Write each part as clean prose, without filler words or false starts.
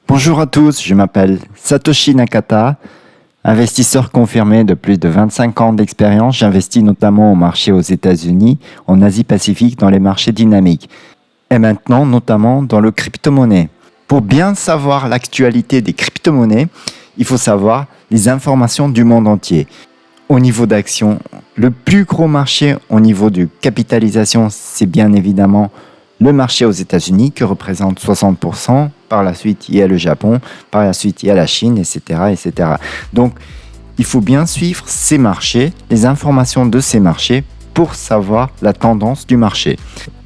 Bonjour à tous, je m'appelle Satoshi Nakata, investisseur confirmé de plus de 25 ans d'expérience. J'investis notamment au marché aux États-Unis, en Asie-Pacifique, dans les marchés dynamiques et maintenant notamment dans le crypto-monnaie. Pour bien savoir l'actualité des crypto-monnaies, il faut savoir les informations du monde entier. Au niveau d'action, le plus gros marché au niveau de capitalisation, c'est bien évidemment le marché aux États-Unis qui représente 60%. Par la suite, il y a le Japon. Par la suite, il y a la Chine, etc., etc. Donc, il faut bien suivre ces marchés, les informations de ces marchés pour savoir la tendance du marché.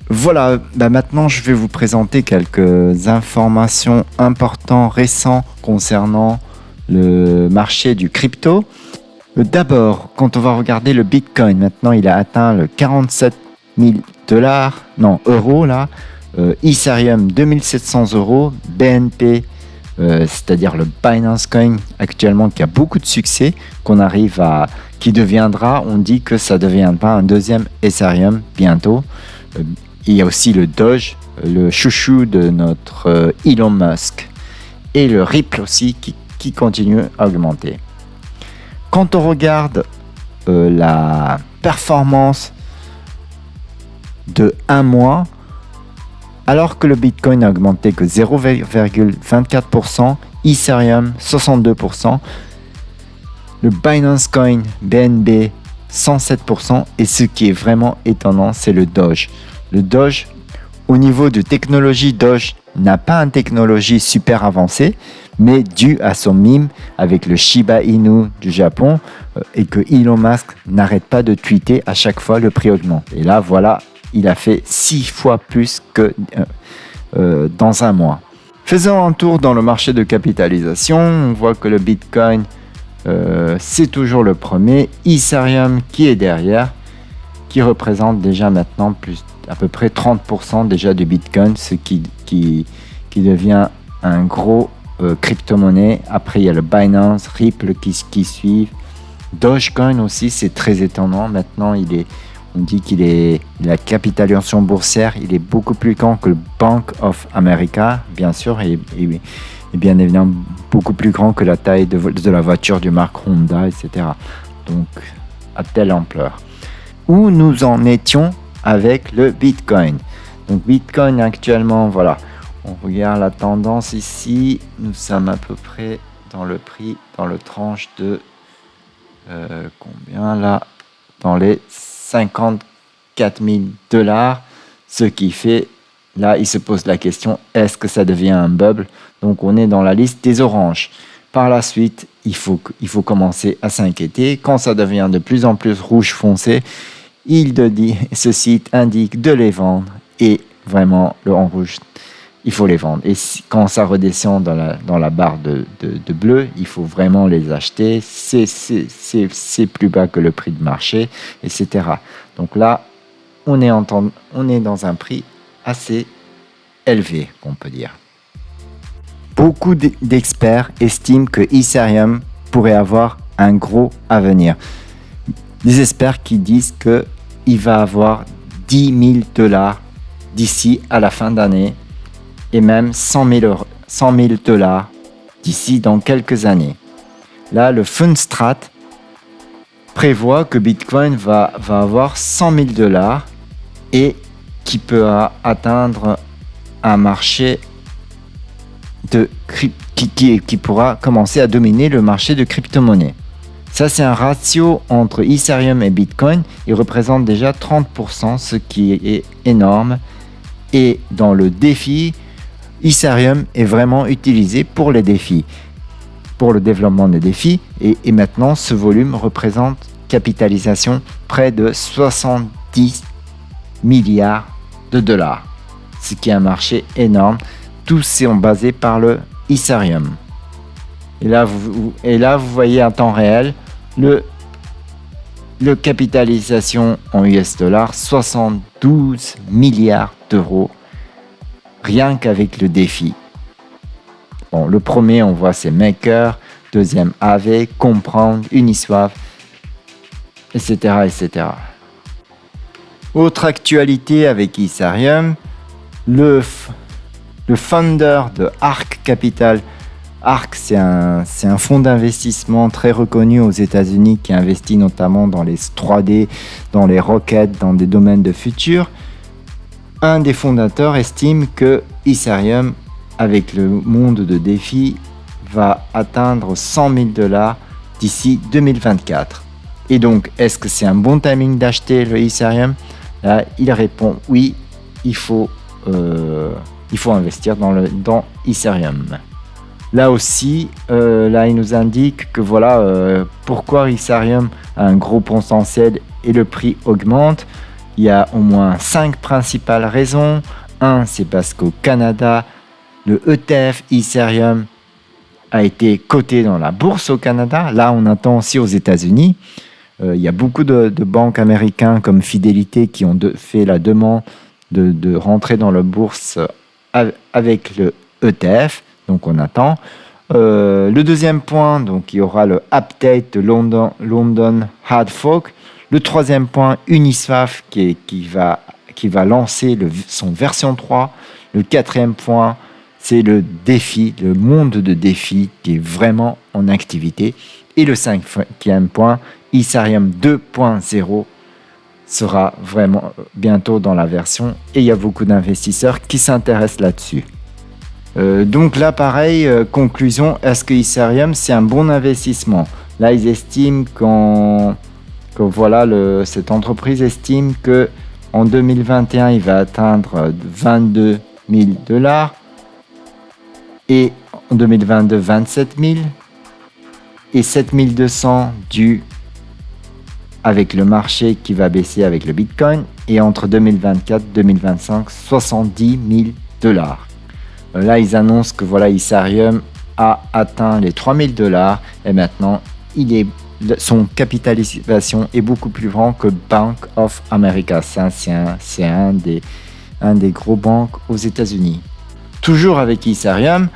Voilà, maintenant je vais vous présenter quelques informations importantes, récentes concernant le marché du crypto. D'abord, quand on va regarder le Bitcoin, maintenant il a atteint le 47 000 euros là. Ethereum 2700 euros, BNP, c'est-à-dire le Binance Coin actuellement qui a beaucoup de succès, qui deviendra, on dit que ça deviendra un deuxième Ethereum bientôt. Il y a aussi le Doge, le chouchou de notre Elon Musk, et le Ripple aussi qui continue à augmenter. Quand on regarde la performance de un mois, alors que le Bitcoin n'a augmenté que 0,24%, Ethereum 62%, le Binance Coin BNB 107%, et ce qui est vraiment étonnant, c'est le Doge. Le Doge, au niveau de technologie, Doge n'a pas une technologie super avancée, mais dû à son mime avec le Shiba Inu du Japon et que Elon Musk n'arrête pas de tweeter à chaque fois le prix augmente. Et là, voilà, il a fait 6 fois plus que dans un mois. Faisons un tour dans le marché de capitalisation. On voit que le Bitcoin, c'est toujours le premier. Ethereum qui est derrière, qui représente déjà maintenant à peu près 30% déjà du Bitcoin, ce qui devient un gros crypto-monnaie. Après, il y a le Binance, Ripple qui suivent. Dogecoin aussi, c'est très étonnant. Maintenant, on dit la capitalisation boursière, il est beaucoup plus grand que le Bank of America, bien sûr, et bien évidemment beaucoup plus grand que la taille de la voiture du marque Honda, etc. Donc, à telle ampleur. Où nous en étions avec le Bitcoin. Donc, Bitcoin actuellement, voilà, on regarde la tendance ici, nous sommes à peu près dans le prix, dans le tranche de combien là, dans les 54 000 $, ce qui fait, là il se pose la question, est-ce que ça devient un bubble? Donc on est dans la liste des oranges. Par la suite, il faut commencer à s'inquiéter. Quand ça devient de plus en plus rouge foncé, ce site indique de les vendre, et vraiment le en rouge, il faut les vendre. Et quand ça redescend dans la barre de bleu, il faut vraiment les acheter. C'est plus bas que le prix de marché, etc. Donc là, on est dans un prix assez élevé, on peut dire. Beaucoup d'experts estiment que Ethereum pourrait avoir un gros avenir. Des experts qui disent qu'il va avoir 10 000 $ d'ici à la fin d'année, et même 100 000 $ d'ici dans quelques années. Là, le Fundstrat prévoit que Bitcoin va avoir 100 000 $ et qui peut atteindre un marché qui pourra commencer à dominer le marché de crypto-monnaie. Ça, c'est un ratio entre Ethereum et Bitcoin. Il représente déjà 30%, ce qui est énorme. Et dans le défi, Ethereum est vraiment utilisé pour les défis, pour le développement des défis. Et maintenant, ce volume représente capitalisation près de 70 milliards de $, ce qui est un marché énorme. Tous sont basés par le Ethereum. Et là, vous voyez en temps réel le capitalisation en US dollars, 72 milliards d'euros, rien qu'avec le défi. Bon, le premier, on voit, c'est Maker, deuxième Aave, Compound, Uniswap, etc., etc. Autre actualité avec Ethereum, le founder de ARK Capital, ARK, c'est un fonds d'investissement très reconnu aux États-Unis qui investit notamment dans les 3D, dans les roquettes, dans des domaines de futur. Un des fondateurs estime que Ethereum, avec le monde de défis, va atteindre 100 000 $ d'ici 2024. Et donc, est-ce que c'est un bon timing d'acheter le Ethereum? Là, il répond oui, il faut investir dans Ethereum. Là aussi, il nous indique que voilà pourquoi Ethereum a un gros potentiel et le prix augmente. Il y a au moins 5 principales raisons. Un, c'est parce qu'au Canada, le ETF Ethereum a été coté dans la bourse au Canada. Là, on attend aussi aux États-Unis. Il y a beaucoup de banques américaines comme Fidelity qui ont fait la demande de rentrer dans la bourse avec le ETF. Donc, on attend. Le deuxième point, donc, il y aura le update de London Hard Fork. Le troisième point, Uniswap qui va lancer son version 3. Le quatrième point, c'est le défi, le monde de défis qui est vraiment en activité. Et le cinquième point, Ethereum 2.0 sera vraiment bientôt dans la version. Et il y a beaucoup d'investisseurs qui s'intéressent là-dessus. Donc là, pareil, conclusion, est-ce que Ethereum, c'est un bon investissement? Là, ils estiment cette entreprise estime qu'en 2021, il va atteindre 22 000 $ et en 2022, 27 000 et 7 200 dû avec le marché qui va baisser avec le Bitcoin et entre 2024 et 2025, 70 000 $. Là, ils annoncent que Ethereum a atteint les 3 000 $ et maintenant, son capitalisation est beaucoup plus grand que Bank of America. C'est un des gros banques aux États-Unis. Toujours avec Ethereum,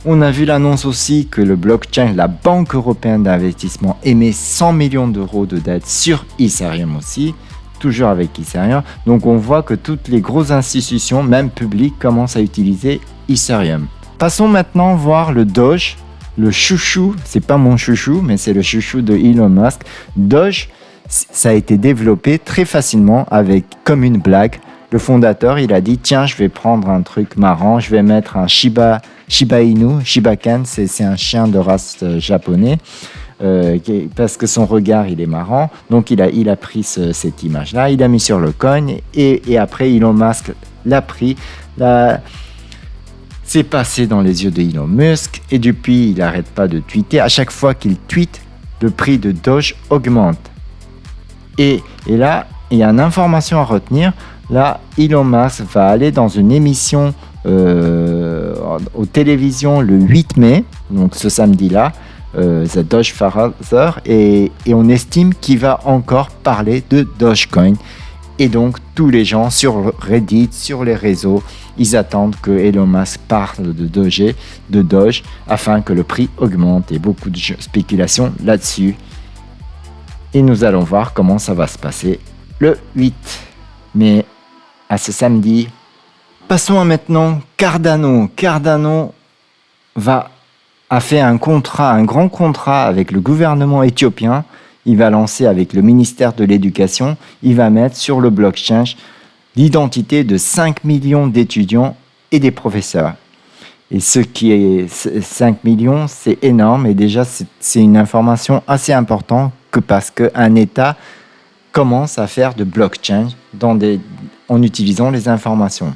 on a vu l'annonce aussi que le blockchain, la Banque européenne d'investissement, émet 100 millions € de dettes sur Ethereum aussi. Toujours avec Ethereum. Donc on voit que toutes les grosses institutions, même publiques, commencent à utiliser Ethereum. Passons maintenant voir le Doge, le chouchou, c'est pas mon chouchou, mais c'est le chouchou de Elon Musk. Doge, ça a été développé très facilement comme une blague. Le fondateur, il a dit, tiens, je vais prendre un truc marrant, je vais mettre un Shiba Inu, Shiba-Ken, c'est un chien de race japonais. Parce que son regard il est marrant, donc il a pris cette image là, il a mis sur le coin et après Elon Musk l'a pris, c'est passé dans les yeux de Elon Musk et depuis il n'arrête pas de tweeter. À chaque fois qu'il tweete, le prix de Doge augmente et là il y a une information à retenir. Là, Elon Musk va aller dans une émission aux télévisions le 8 mai, donc ce samedi là, The Doge Father, et on estime qu'il va encore parler de Dogecoin. Et donc tous les gens sur Reddit, sur les réseaux, ils attendent que Elon Musk parle de Doge afin que le prix augmente, et beaucoup de spéculations là-dessus. Et nous allons voir comment ça va se passer le 8 mai à ce samedi. Passons à maintenant Cardano. Cardano a fait un grand contrat avec le gouvernement éthiopien. Il va lancer avec le ministère de l'Éducation. Il va mettre sur le blockchain l'identité de 5 millions d'étudiants et des professeurs. Et ce qui est 5 millions, c'est énorme. Et déjà, c'est une information assez importante parce qu'un État commence à faire de blockchain en utilisant les informations.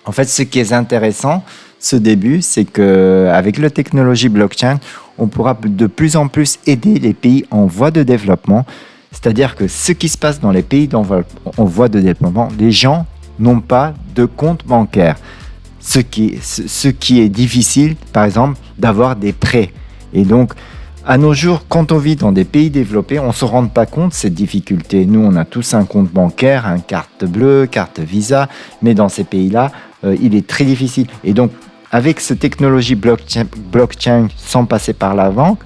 En fait, ce qui est intéressant, ce début, c'est qu'avec la technologie blockchain, on pourra de plus en plus aider les pays en voie de développement. C'est-à-dire que ce qui se passe dans les pays en voie de développement, les gens n'ont pas de compte bancaire. Ce qui est difficile, par exemple, d'avoir des prêts. Et donc, à nos jours, quand on vit dans des pays développés, on ne se rend pas compte de cette difficulté. Nous, on a tous un compte bancaire, une carte bleue, carte Visa, mais dans ces pays-là, il est très difficile. Et donc, avec cette technologie blockchain sans passer par la banque,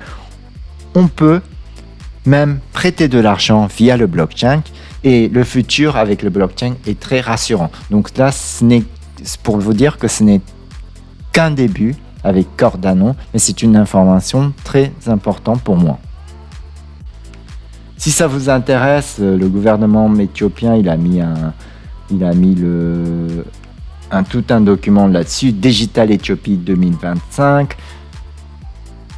on peut même prêter de l'argent via le blockchain. Et le futur avec le blockchain est très rassurant. Donc là, c'est pour vous dire que ce n'est qu'un début avec Cardano, mais c'est une information très importante pour moi. Si ça vous intéresse, le gouvernement éthiopien, il a mis tout un document là-dessus, Digital Ethiopie 2025.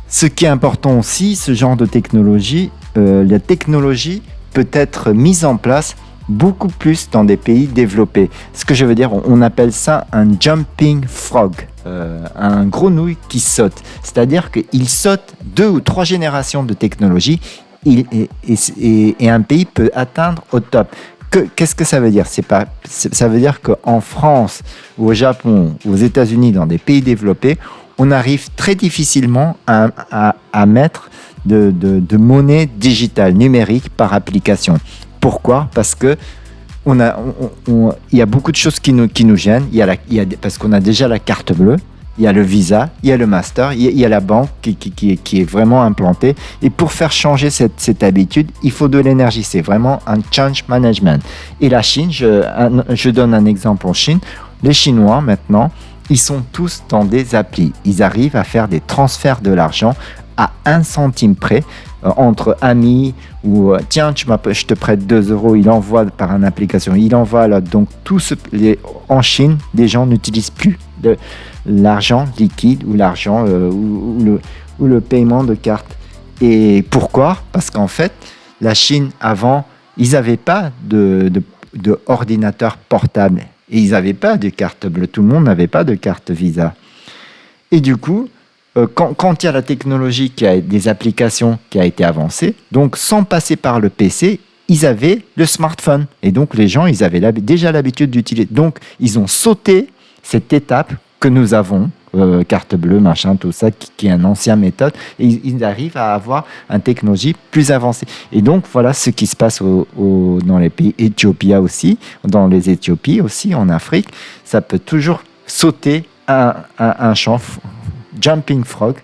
Ce qui est important aussi, ce genre de technologie, la technologie peut être mise en place beaucoup plus dans des pays développés. Ce que je veux dire, on appelle ça un jumping frog, un grenouille qui saute. C'est-à-dire qu'il saute 2 ou 3 générations de technologie et un pays peut atteindre au top. Qu'est-ce que ça veut dire? Ça veut dire qu'en France, ou au Japon, ou aux États-Unis, dans des pays développés, on arrive très difficilement à mettre de monnaie digitale, numérique par application. Pourquoi? Parce que il y a beaucoup de choses qui nous gênent. Parce qu'on a déjà la carte bleue, il y a le Visa, il y a le Master, il y a la banque qui est vraiment implantée. Et pour faire changer cette habitude, il faut de l'énergie. C'est vraiment un change management. Et la Chine, je donne un exemple en Chine. Les Chinois, maintenant, ils sont tous dans des applis. Ils arrivent à faire des transferts de l'argent à 1 centime près entre amis ou tiens, je te prête 2 euros, il envoie par une application, il envoie là. Donc, en Chine, les gens n'utilisent plus l'argent liquide ou l'argent ou le paiement de carte. Et pourquoi? Parce qu'en fait, la Chine, avant, ils n'avaient pas de ordinateur portable et ils n'avaient pas de carte bleue. Tout le monde n'avait pas de carte Visa. Et du coup, quand il y a la technologie des applications qui a été avancée, donc sans passer par le PC, ils avaient le smartphone. Et donc les gens, ils avaient déjà l'habitude d'utiliser. Donc ils ont sauté cette étape que nous avons, carte bleue, machin, tout ça, qui est une ancienne méthode. Et ils arrivent à avoir une technologie plus avancée. Et donc voilà ce qui se passe dans les pays Éthiopie aussi, dans les Éthiopies aussi, en Afrique. Ça peut toujours sauter un champ. Jumping frog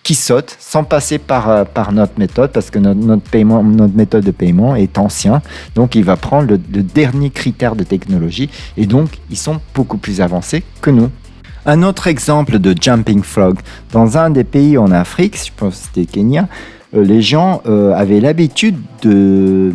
qui saute sans passer par notre méthode parce que notre méthode de paiement est ancien, donc il va prendre le dernier critère de technologie et donc ils sont beaucoup plus avancés que nous. Un autre exemple de jumping frog, dans un des pays en Afrique, je pense que c'était Kenya, les gens avaient l'habitude de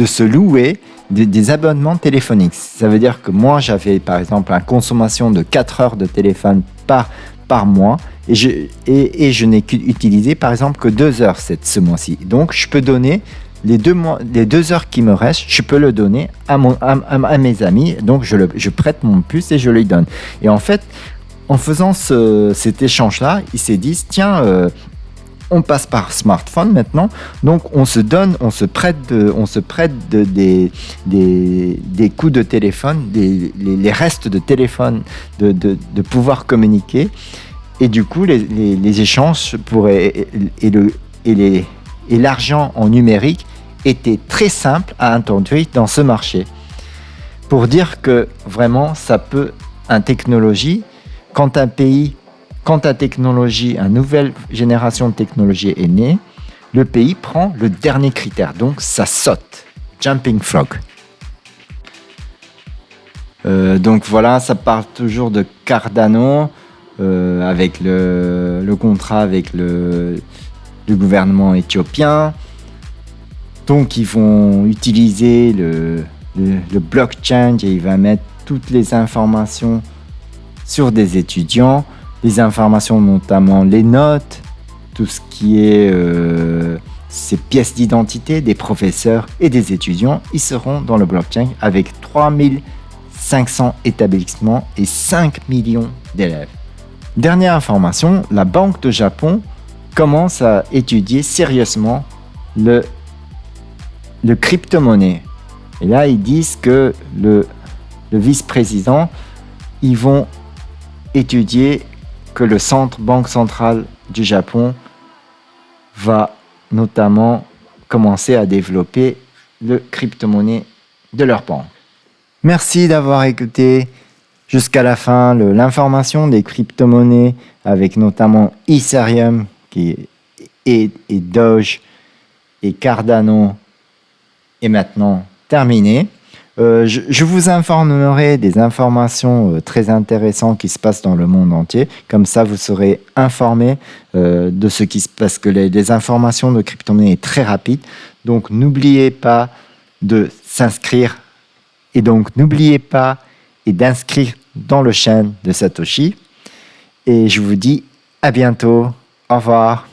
se louer des abonnements téléphoniques. Ça veut dire que moi j'avais par exemple une consommation de 4 heures de téléphone par mois et je n'ai utilisé par exemple que 2 heures ce mois-ci. Donc je peux donner les 2 heures qui me restent, je peux le donner à mes amis. Donc je prête mon puce et je lui donne. Et en fait, en faisant cet échange-là, ils se disent tiens, on passe par smartphone maintenant, donc on se prête des coups de téléphone, les restes de téléphone, de pouvoir communiquer. Et du coup, les échanges et l'argent en numérique étaient très simples à introduire dans ce marché. Pour dire que vraiment, ça peut, une technologie, quand la technologie, une nouvelle génération de technologie est née, le pays prend le dernier critère, donc ça saute. Jumping frog. Donc voilà, ça parle toujours de Cardano avec le contrat avec le gouvernement éthiopien. Donc ils vont utiliser le blockchain et il va mettre toutes les informations sur des étudiants, les informations notamment les notes, tout ce qui est ces pièces d'identité des professeurs et des étudiants, ils seront dans le blockchain avec 3500 établissements et 5 millions d'élèves. Dernière information, la Banque de Japon commence à étudier sérieusement le crypto-monnaie. Et là, ils disent que le vice-président, ils vont étudier que le Banque centrale du Japon va notamment commencer à développer le crypto-monnaie de leur banque. Merci d'avoir écouté jusqu'à la fin l'information des crypto-monnaies avec notamment Ethereum et Doge et Cardano est maintenant terminée. Je vous informerai des informations très intéressantes qui se passent dans le monde entier. Comme ça, vous serez informé de ce qui se passe, parce que les informations de crypto-monnaie est très rapide. Donc, n'oubliez pas de s'inscrire. Et donc, n'oubliez pas d'inscrire dans le chaîne de Satoshi. Et je vous dis à bientôt. Au revoir.